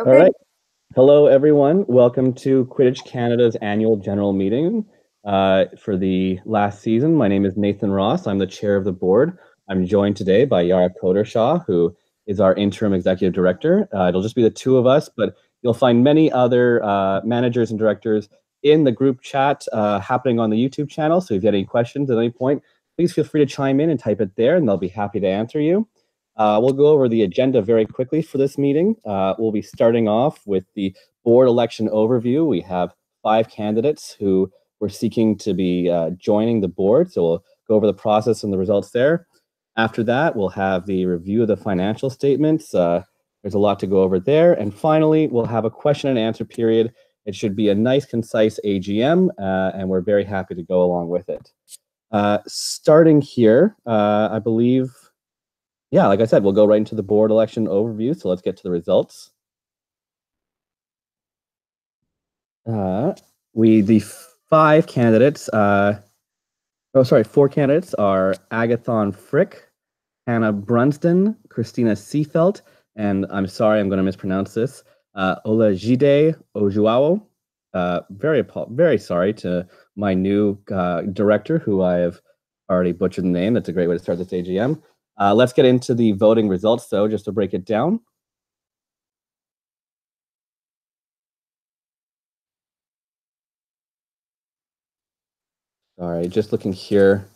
All Okay. right. Hello, everyone. Welcome to Quidditch Canada's annual general meeting for the last season. My name is Nathan Ross. I'm the chair of the board. I'm joined today by Yara Codershaw, who is our interim executive director. It'll just be the two of us, but you'll find many other managers and directors in the group chat happening on the YouTube channel. So if you have any questions at any point, please feel free to chime in and type it there, and they'll be happy to answer you. We'll go over the agenda very quickly for this meeting. We'll be starting off with the board election overview. We have 5 candidates who we're seeking to be joining the board. So we'll go over the process and the results there. After that, we'll have the review of the financial statements. There's a lot to go over there. And finally, we'll have a question and answer period. It should be a nice, concise AGM, and we're very happy to go along with it. Starting here, I believe, yeah, like I said, we'll go right into the board election overview. So let's get to the results. The 5 candidates, 4 candidates are Agathon Frick, Hannah Brunsden, Christina Seafelt, and I'm sorry, I'm going to mispronounce this, Olajide Ojuawo. Very sorry to my new director, who I have already butchered the name. That's a great way to start this AGM. Let's get into the voting results, though, just to break it down. All right, just looking here.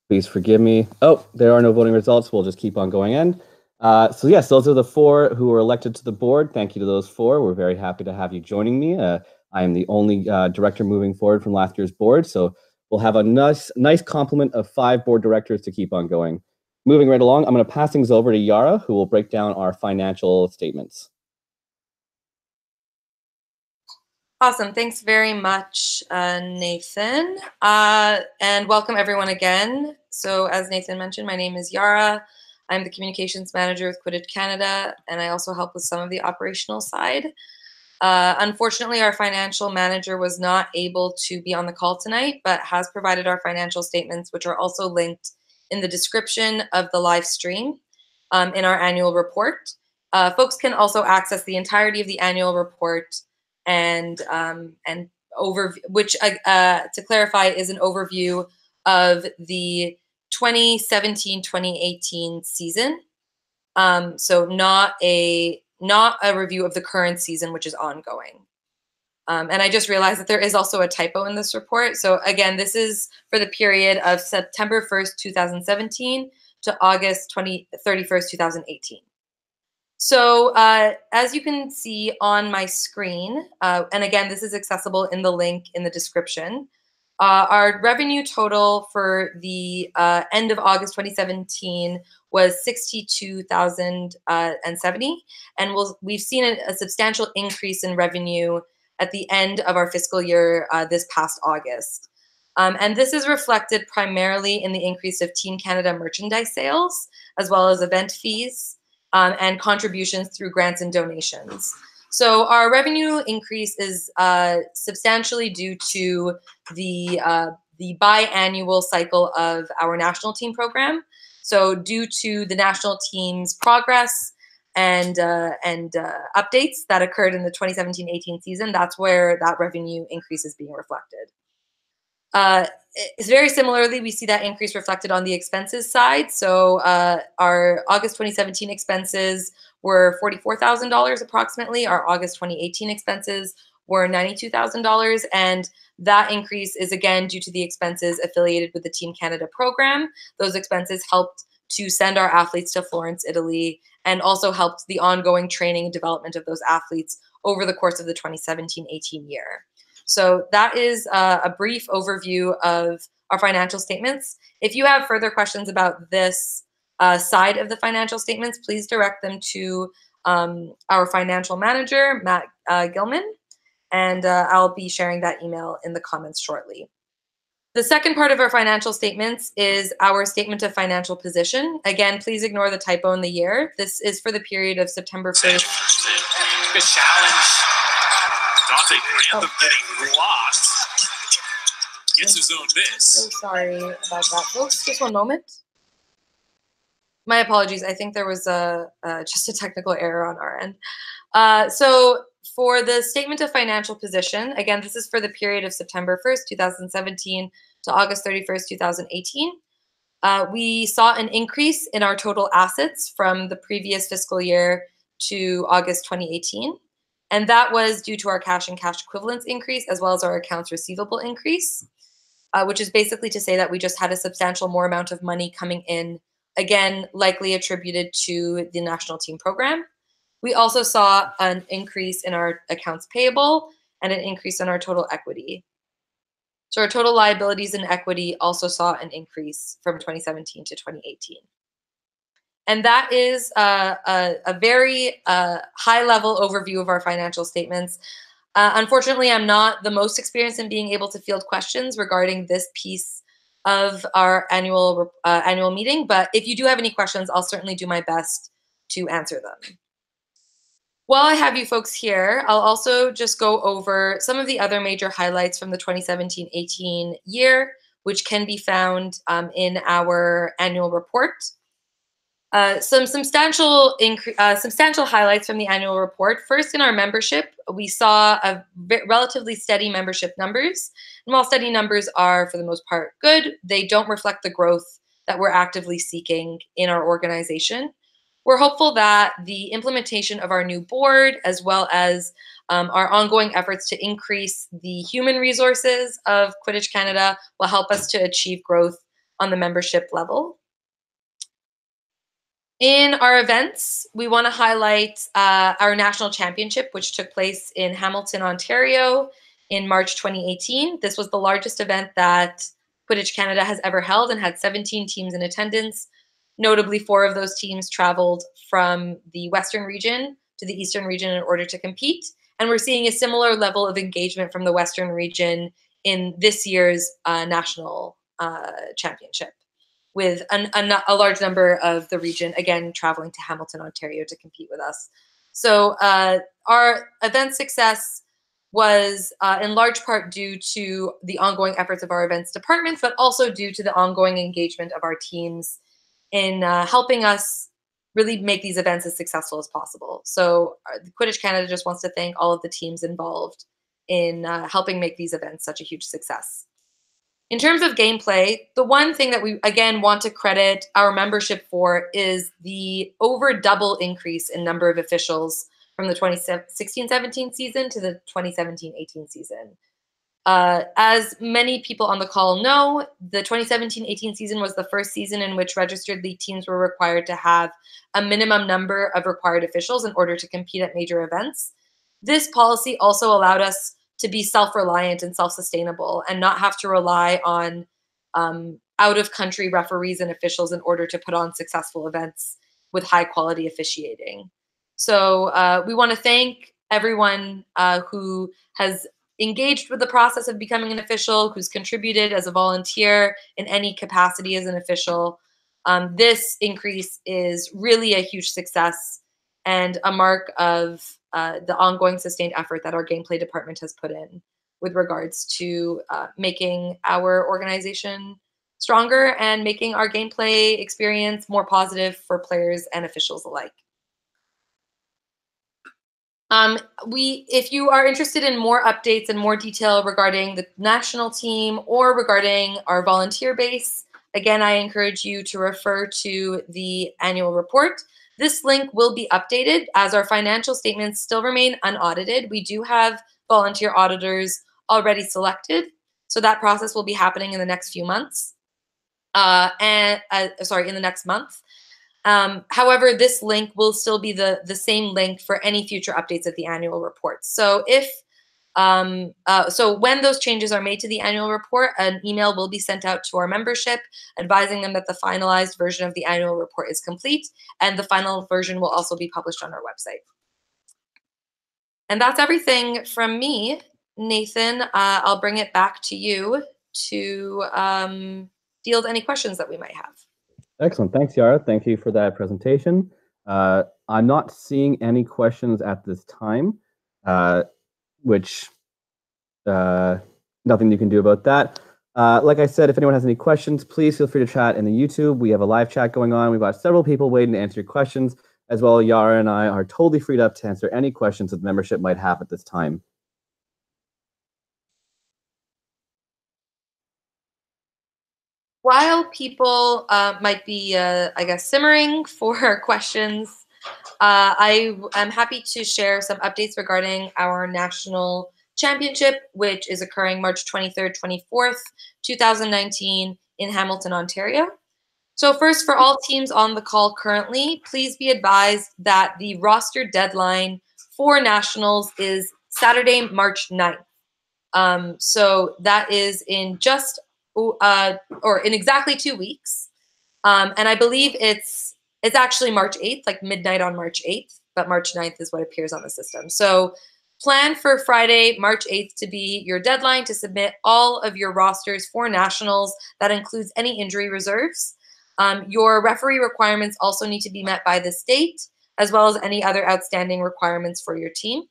Please forgive me. Oh, there are no voting results. We'll just keep on going in. So yes, those are the 4 who were elected to the board. Thank you to those 4. We're very happy to have you joining me. I am the only director moving forward from last year's board. So we'll have a nice complement of 5 board directors to keep on going. Moving right along, I'm going to pass things over to Yara, who will break down our financial statements. Awesome. Thanks very much, Nathan. And welcome everyone again. So as Nathan mentioned, my name is Yara. I'm the communications manager with Quidditch Canada, and I also help with some of the operational side. Unfortunately, our financial manager was not able to be on the call tonight, but has provided our financial statements, which are also linked in the description of the live stream in our annual report. Folks can also access the entirety of the annual report and overview, which to clarify is an overview of the 2017-2018 season. So not a review of the current season, which is ongoing. And I just realized that there is also a typo in this report. So again, this is for the period of September 1st, 2017 to August 31st, 2018. So as you can see on my screen, and again, this is accessible in the link in the description, our revenue total for the end of August 2017 was $62,070, and we've seen a substantial increase in revenue at the end of our fiscal year this past August. And this is reflected primarily in the increase of Team Canada merchandise sales, as well as event fees and contributions through grants and donations. So our revenue increase is substantially due to the biannual cycle of our national team program. So due to the national team's progress and updates that occurred in the 2017-18 season, that's where that revenue increase is being reflected. Very similarly, we see that increase reflected on the expenses side. So our August 2017 expenses were $44,000 approximately. Our August 2018 expenses were $92,000. And that increase is again due to the expenses affiliated with the Team Canada program. Those expenses helped to send our athletes to Florence, Italy, and also helped the ongoing training and development of those athletes over the course of the 2017-18 year. So that is a brief overview of our financial statements. If you have further questions about this side of the financial statements, please direct them to our financial manager, Matt Gilman, and I'll be sharing that email in the comments shortly. The second part of our financial statements is our statement of financial position. Again, please ignore the typo in the year. This is for the period of September 1st. Good challenge. Dante Grantham getting lost. Gets his own miss. So sorry about that, folks. Just one moment. My apologies. I think there was just a technical error on our end. So for the statement of financial position, again, this is for the period of September 1st, 2017 to August 31st, 2018. We saw an increase in our total assets from the previous fiscal year to August 2018. And that was due to our cash and cash equivalents increase, as well as our accounts receivable increase, which is basically to say that we just had a substantial more amount of money coming in, again, likely attributed to the national team program. We also saw an increase in our accounts payable and an increase in our total equity. So our total liabilities and equity also saw an increase from 2017 to 2018. And that is a very high-level overview of our financial statements. Unfortunately, I'm not the most experienced in being able to field questions regarding this piece of our annual meeting, but if you do have any questions, I'll certainly do my best to answer them. While I have you folks here, I'll also just go over some of the other major highlights from the 2017-18 year, which can be found in our annual report. Some substantial highlights from the annual report. First, in our membership, we saw a relatively steady membership numbers. And while steady numbers are, for the most part, good, they don't reflect the growth that we're actively seeking in our organization. We're hopeful that the implementation of our new board, as well as our ongoing efforts to increase the human resources of Quidditch Canada, will help us to achieve growth on the membership level. In our events, we want to highlight our national championship, which took place in Hamilton, Ontario in March 2018. This was the largest event that Quidditch Canada has ever held and had 17 teams in attendance. Notably, 4 of those teams traveled from the Western region to the Eastern region in order to compete. And we're seeing a similar level of engagement from the Western region in this year's national championship, with a large number of the region, again, traveling to Hamilton, Ontario to compete with us. So our event success was in large part due to the ongoing efforts of our events department, but also due to the ongoing engagement of our teams in helping us really make these events as successful as possible. So Quidditch Canada just wants to thank all of the teams involved in helping make these events such a huge success. In terms of gameplay, the one thing that we, again, want to credit our membership for is the over double increase in number of officials from the 2016-17 season to the 2017-18 season. As many people on the call know, the 2017-18 season was the first season in which registered league teams were required to have a minimum number of required officials in order to compete at major events. This policy also allowed us to be self-reliant and self-sustainable and not have to rely on out-of-country referees and officials in order to put on successful events with high-quality officiating. So we want to thank everyone who has engaged with the process of becoming an official, who's contributed as a volunteer in any capacity as an official. This increase is really a huge success and a mark of the ongoing sustained effort that our gameplay department has put in with regards to making our organization stronger and making our gameplay experience more positive for players and officials alike. If you are interested in more updates and more detail regarding the national team or regarding our volunteer base, again, I encourage you to refer to the annual report. This link will be updated as our financial statements still remain unaudited. We do have volunteer auditors already selected, so that process will be happening in the next few months. In the next month. However, this link will still be the same link for any future updates of the annual report. So when those changes are made to the annual report, an email will be sent out to our membership advising them that the finalized version of the annual report is complete, and the final version will also be published on our website. And that's everything from me. Nathan, I'll bring it back to you to field any questions that we might have. Excellent. Thanks, Yara. Thank you for that presentation. I'm not seeing any questions at this time, which nothing you can do about that. Like I said, if anyone has any questions, please feel free to chat in the YouTube. We have a live chat going on. We've got several people waiting to answer your questions. As well, Yara and I are totally freed up to answer any questions that membership might have at this time. While people might be, I guess, simmering for questions, I am happy to share some updates regarding our national championship, which is occurring March 23rd, 24th, 2019 in Hamilton, Ontario. So first, for all teams on the call currently, please be advised that the roster deadline for nationals is Saturday, March 9th. So that is in just or in exactly 2 weeks. And I believe it's actually March 8th, like midnight on March 8th, but March 9th is what appears on the system. So plan for Friday, March 8th to be your deadline to submit all of your rosters for nationals. That includes any injury reserves. Your referee requirements also need to be met by the state, as well as any other outstanding requirements for your team.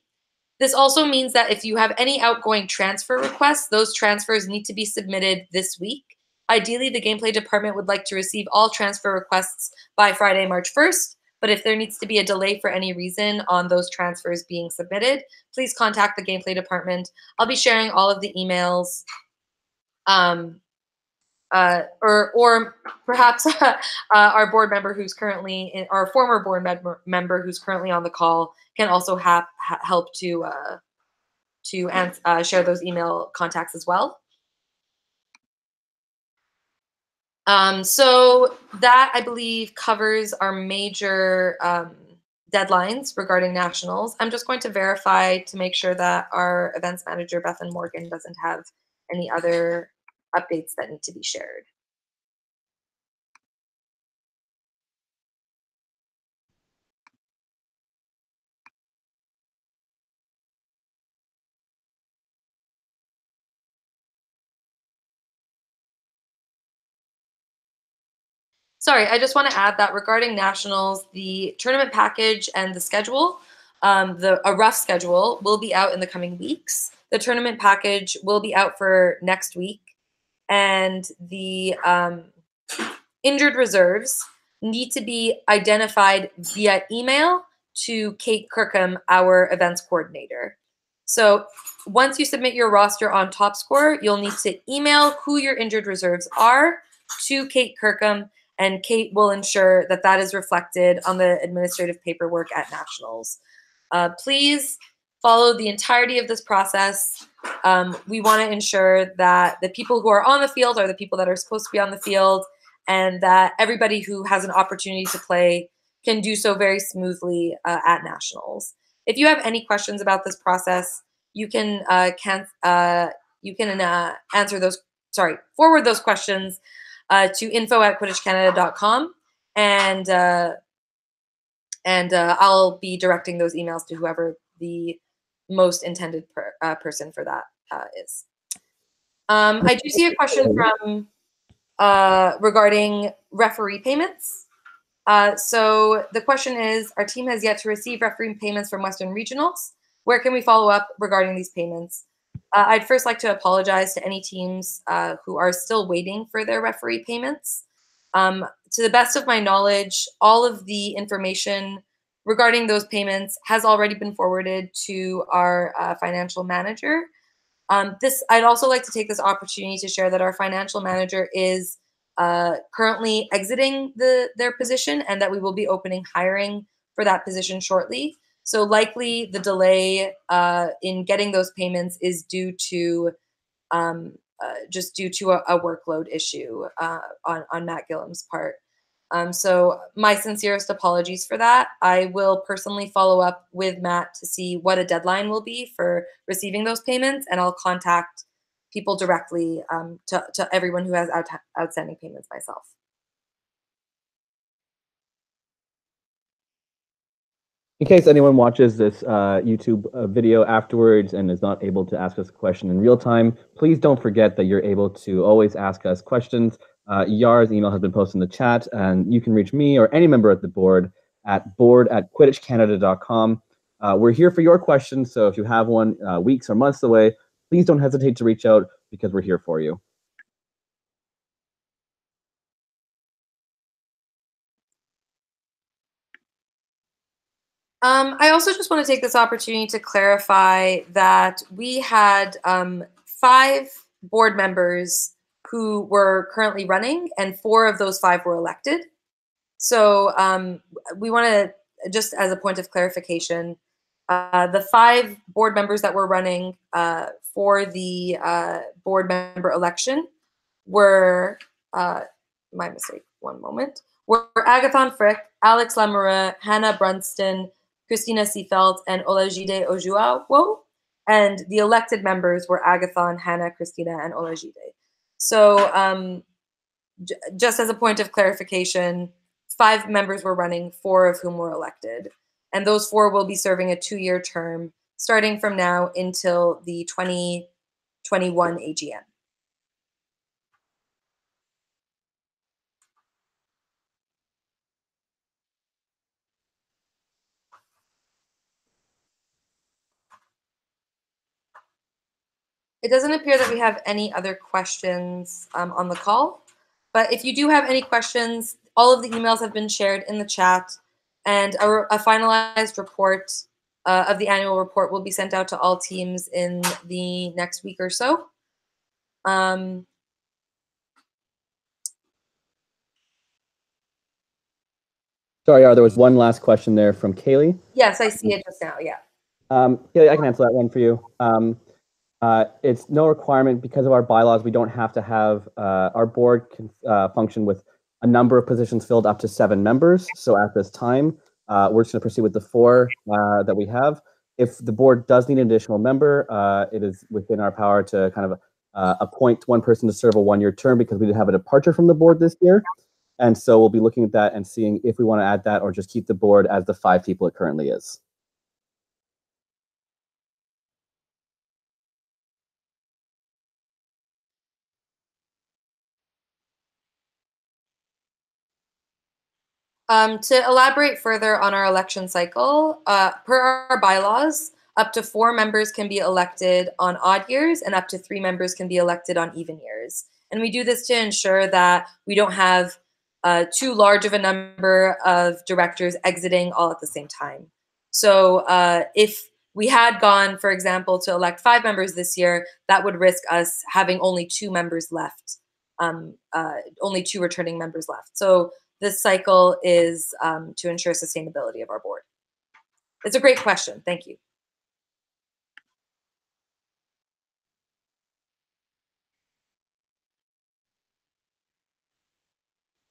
This also means that if you have any outgoing transfer requests, those transfers need to be submitted this week. Ideally, the gameplay department would like to receive all transfer requests by Friday, March 1st, but if there needs to be a delay for any reason on those transfers being submitted, please contact the gameplay department. I'll be sharing all of the emails, or perhaps our board member who's currently our former board member who's currently on the call can also help to share those email contacts as well. So that, I believe, covers our major deadlines regarding nationals. I'm just going to verify to make sure that our events manager, Bethan Morgan, doesn't have any other updates that need to be shared. Sorry, I just want to add that regarding nationals, the tournament package and the schedule, a rough schedule, will be out in the coming weeks. The tournament package will be out for next week, and the injured reserves need to be identified via email to Kate Kirkham, our events coordinator. So once you submit your roster on TopScore, you'll need to email who your injured reserves are to Kate Kirkham, and Kate will ensure that that is reflected on the administrative paperwork at nationals. Please follow the entirety of this process. We want to ensure that the people who are on the field are the people that are supposed to be on the field, and that everybody who has an opportunity to play can do so very smoothly at nationals. If you have any questions about this process, you can answer those. Forward those questions to info@quidditchcanada.com, and I'll be directing those emails to whoever the most intended person for that is. I do see a question from regarding referee payments. So the question is, our team has yet to receive referee payments from Western Regionals. Where can we follow up regarding these payments? I'd first like to apologize to any teams who are still waiting for their referee payments. To the best of my knowledge, all of the information regarding those payments has already been forwarded to our financial manager. I'd also like to take this opportunity to share that our financial manager is currently exiting their position, and that we will be opening hiring for that position shortly. So likely the delay in getting those payments is due to just due to a workload issue on Matt Gillum's part. So my sincerest apologies for that. I will personally follow up with Matt to see what a deadline will be for receiving those payments, and I'll contact people directly to everyone who has outstanding payments myself. In case anyone watches this YouTube video afterwards and is not able to ask us a question in real time, please don't forget that you're able to always ask us questions. Yara's email has been posted in the chat, and you can reach me or any member at the board at board@quidditchcanada.com. We're here for your questions, so if you have one weeks or months away, please don't hesitate to reach out, because we're here for you. I also just want to take this opportunity to clarify that we had 5 board members who were currently running, and 4 of those 5 were elected. So we want to, just as a point of clarification, the 5 board members that were running for the board member election were, my mistake, one moment, were Agathon Frick, Alex Lamoureux, Hannah Brunston, Christina Seefeld, and Olajide Ojuawo. And the elected members were Agathon, Hannah, Christina, and Olajide. So just as a point of clarification, 5 members were running, 4 of whom were elected. And those 4 will be serving a 2-year term starting from now until the 2021 AGM. It doesn't appear that we have any other questions on the call, but if you do have any questions, all of the emails have been shared in the chat, and a finalized report of the annual report will be sent out to all teams in the next week or so. Sorry, there was one last question there from Kaylee. Yes, I see it just now, yeah. Kaylee, I can answer that one for you. It's no requirement because of our bylaws. We don't have to have our board can function with a number of positions filled up to 7 members. So at this time, we're just going to proceed with the 4 that we have. If the board does need an additional member, it is within our power to kind of appoint one person to serve a 1-year term because we did have a departure from the board this year. And so we'll be looking at that and seeing if we want to add that or just keep the board as the 5 people it currently is. To elaborate further on our election cycle, per our bylaws, up to 4 members can be elected on odd years and up to 3 members can be elected on even years. And we do this to ensure that we don't have too large of a number of directors exiting all at the same time. So if we had gone, for example, to elect 5 members this year, that would risk us having only 2 members left, only 2 returning members left. So this cycle is to ensure sustainability of our board. It's a great question. Thank you.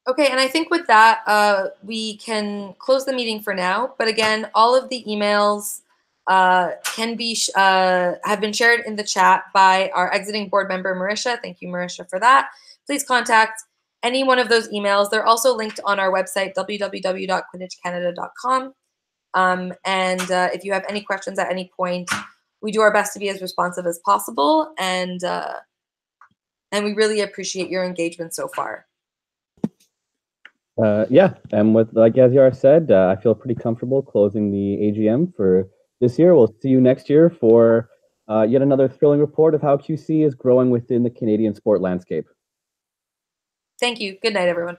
Okay, and I think with that, we can close the meeting for now. But again, all of the emails can be have been shared in the chat by our exiting board member, Marisha. Thank you, Marisha, for that. Please contact any one of those emails. They're also linked on our website, www.quidditchcanada.com. And if you have any questions at any point, we do our best to be as responsive as possible. And we really appreciate your engagement so far. Yeah, and with, like as Yara said, I feel pretty comfortable closing the AGM for this year. We'll see you next year for yet another thrilling report of how QC is growing within the Canadian sport landscape. Thank you. Good night, everyone.